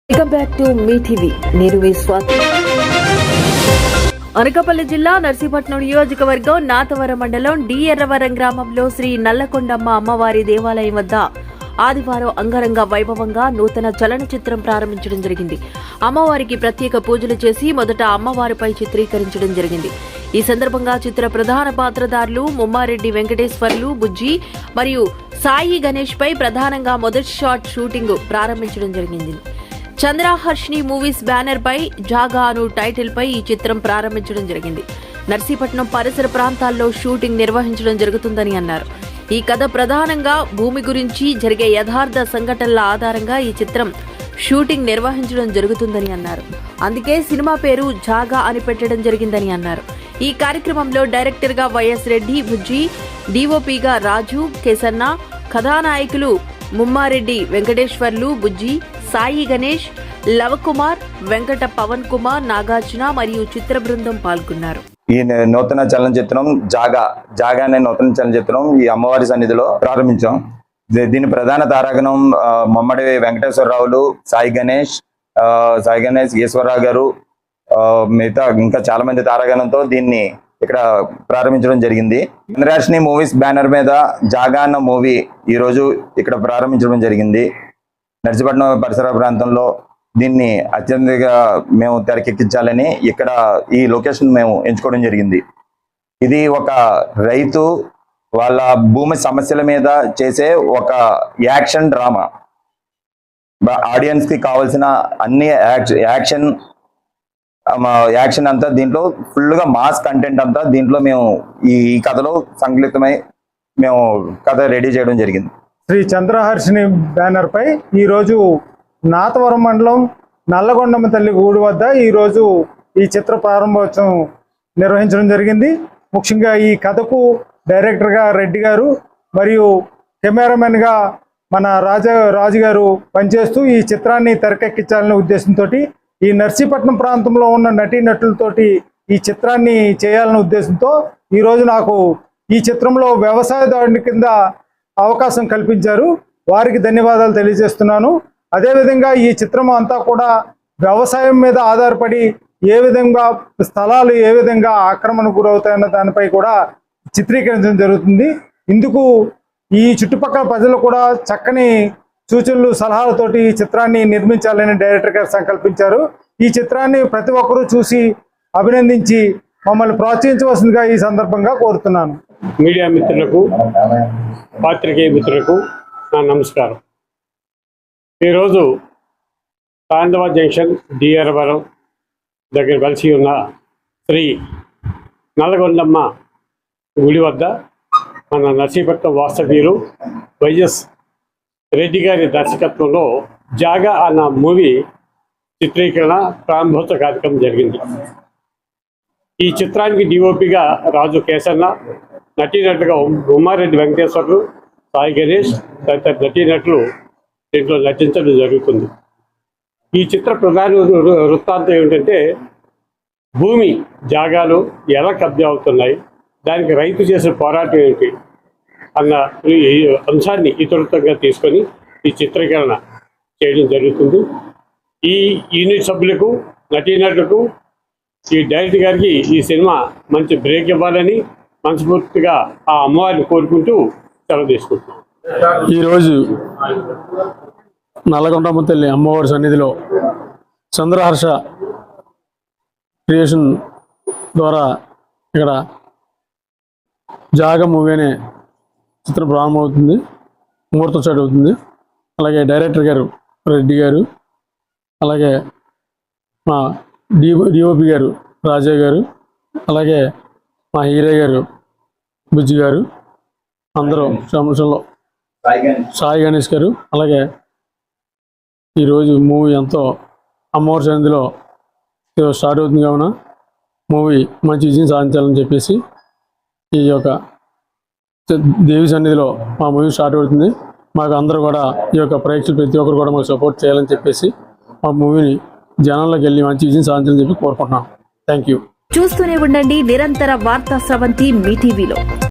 Welcome back to me TV. నేను మీ స్వాతి. అనకాపల్లి జిల్లా నర్సీపట్నం నియోజకవర్గం నాతవరం మండలం డి ఎర్రవరం గ్రామంలో శ్రీ నల్లకొండమ్మ అమ్మవారి దేవాలయం వద్ద ఆదివారం అంగరంగ వైభవంగా నూతన చలనచిత్రం ప్రారంభించడం జరిగింది. అమ్మవారికి ప్రత్యేక పూజలు చేసి మొదట అమ్మవారిపై చిత్రీకరించడం జరిగింది. ఈ సందర్భంగా చిత్ర ప్రధాన పాత్రధారులు ముమ్మారెడ్డి వెంకటేశ్వర్లు, బుజ్జి మరియు సాయి గణేష్ పై ప్రధానంగా మొదటి షాట్ షూటింగ్ ప్రారంభించడం జరిగింది. చంద్రహర్షిని మూవీస్ బ్యానర్ పై జాగా అను టైటిల్ పై ఈ చిత్రం ప్రారంభించడం జరిగింది. నర్సీపట్నం పరిసర ప్రాంతాల్లో షూటింగ్ నిర్వహించడం జరుగుతుందని అన్నారు. ఈ కథ ప్రధానంగా భూమి గురించి జరిగే యథార్థ సంఘటనల ఆధారంగా ఈ చిత్రం షూటింగ్ నిర్వహించడం జరుగుతుందని అన్నారు. అందుకే సినిమా పేరు జాగా అని పెట్టడం జరిగిందని అన్నారు. ఈ కార్యక్రమంలో డైరెక్టర్ గా వైఎస్ రెడ్డి, బుజ్జి, డిఓపిగా రాజు, కేసన్న, కథానాయకులు ముమ్మారెడ్డి వెంకటేశ్వర్లు, బుజ్జి, సాయి గణేష్, లవకుమార్, వెంకట పవన్ కుమార్, నాగార్జున మరియు చిత్ర బృందం పాల్గొన్నారు. ఈ నూతన చలనచిత్రం జాగా అనే నూతన చలనచిత్రం ఈ అమ్మవారి సన్నిధిలో ప్రారంభించాం. దీని ప్రధాన తారాగణం ముమ్మడి వెంకటేశ్వరరావులు, సాయి గణేష్, ఈశ్వరరావు గారు, మిగతా ఇంకా చాలా మంది తారాగణంతో దీన్ని ఇక్కడ ప్రారంభించడం జరిగింది. చంద్రహర్షిని మూవీస్ బ్యానర్ మీద జాగా అన్న మూవీ ఈ రోజు ఇక్కడ ప్రారంభించడం జరిగింది. నర్సీపట్నం పరిసర ప్రాంతంలో దీన్ని అత్యంతగా మేము తెరకెక్కించాలని ఇక్కడ ఈ లొకేషన్ మేము ఎంచుకోవడం జరిగింది. ఇది ఒక రైతు వాళ్ళ భూమి సమస్యల మీద చేసే ఒక యాక్షన్ డ్రామా. ఆడియన్స్ కి కావాల్సిన అన్ని యాక్షన్ అంతా దీంట్లో ఫుల్గా మాస్ కంటెంట్ అంతా దీంట్లో మేము ఈ కథలో సంకలితమై మేము కథ రెడీ చేయడం జరిగింది. శ్రీ చంద్రహర్షిని బ్యానర్ పై ఈరోజు నాతవరం మండలం నల్లగొండమ్మ తల్లి గుడి వద్ద ఈరోజు ఈ చిత్ర ప్రారంభోత్సవం నిర్వహించడం జరిగింది. ముఖ్యంగా ఈ కథకు డైరెక్టర్గా రెడ్డి గారు మరియు కెమెరామెన్గా మన రాజు గారు పనిచేస్తూ ఈ చిత్రాన్ని తెరకెక్కించాలనే ఉద్దేశంతో ఈ నర్సీపట్నం ప్రాంతంలో ఉన్న నటీనటులతోటి ఈ చిత్రాన్ని చేయాలనే ఉద్దేశంతో ఈరోజు నాకు ఈ చిత్రంలో వ్యవసాయదారుని కింద అవకాశం కల్పించారు. వారికి ధన్యవాదాలు తెలియజేస్తున్నాను. అదేవిధంగా ఈ చిత్రం అంతా కూడా వ్యవసాయం మీద ఆధారపడి ఏ విధంగా స్థలాలు ఏ విధంగా ఆక్రమణకు గురవుతాయన్న దానిపై కూడా చిత్రీకరించడం జరుగుతుంది. ఇందుకు ఈ చుట్టుపక్కల ప్రజలు కూడా చక్కని సూచనలు, సలహాలతోటి ఈ చిత్రాన్ని నిర్మించాలని డైరెక్టర్ గారు సంకల్పించారు. ఈ చిత్రాన్ని ప్రతి ఒక్కరూ చూసి అభినందించి మమ్మల్ని ప్రోత్సహించవలసిందిగా ఈ సందర్భంగా కోరుతున్నాను. మీడియా మిత్రులకు, పాత్రికేయ మిత్రులకు నా నమస్కారం. ఈరోజు తాండవ జంక్షన్ డి ఎర్రవరం దగ్గర కలిసి ఉన్న శ్రీ నల్లగొండమ్మ గుడి వద్ద మన నర్సీపట్నం వాస్తవ్యులు వైఎస్ రెడ్డి గారి దర్శకత్వంలో జాగా అన్న మూవీ చిత్రీకరణ ప్రారంభోత్సవ కార్యక్రమం జరిగింది. ఈ చిత్రానికి డిఓపిగా రాజు, కేసన్న, నటీనటులుగా ముమ్మారెడ్డి వెంకటేశ్వర్లు, సాయి గణేష్ తదితర నటీనటులు దీంట్లో నటించడం జరుగుతుంది. ఈ చిత్ర ప్రధాన వృత్తాంతం ఏమిటంటే భూమి జాగాలు ఎలా కబ్జా అవుతున్నాయి, దానికి రైతు చేసిన పోరాటం ఏమిటి అన్న ఈ అంశాన్ని ఇతరుతంగా తీసుకొని ఈ చిత్రీకరణ చేయడం జరుగుతుంది. ఈ యూనిట్ సభ్యులకు, నటీనటులకు, ఈ డైరెక్టర్ గారికి ఈ సినిమా మంచి బ్రేక్ ఇవ్వాలని మనస్ఫూర్తిగా ఆ అమ్మవారిని కోరుకుంటూ సెలవు తీసుకుంటున్నాం. ఈరోజు నల్లగొండమ్మ తల్లి అమ్మవారి సన్నిధిలో చంద్రహర్ష క్రియేషన్ ద్వారా ఇక్కడ జాగా మూవీ అనే చిత్రం ప్రారంభమవుతుంది, ముహూర్తం స్టార్ట్ అవుతుంది. అలాగే డైరెక్టర్ గారు రెడ్డి గారు, అలాగే మా డిఓపి గారు రాజా గారు, అలాగే మా హీరో గారు బుజ్జి గారు, అందరూ సంవత్సరంలో సాయి గణేష్ గారు. అలాగే ఈరోజు మూవీ ఎంతో అమ్మవారి సన్నిధిలో స్టార్ట్ అవుతుంది కావున మూవీ మంచి విజయం సాధించాలని చెప్పేసి ఈ యొక్క దేవి సన్నిధిలో మా మూవీ స్టార్ట్ అవుతుంది. మాకు అందరూ కూడా ఈ యొక్క ప్రేక్షకులు ప్రతి ఒక్కరు కూడా మాకు సపోర్ట్ చేయాలని చెప్పేసి మా మూవీని జనాల్లోకి వెళ్ళి మంచి విజయం సాధించాలని చెప్పి కోరుకుంటున్నాం. Thank you. చూస్తూనే ఉండండి నిరంతర వార్తా స్రవంతి మీ టీవీలో.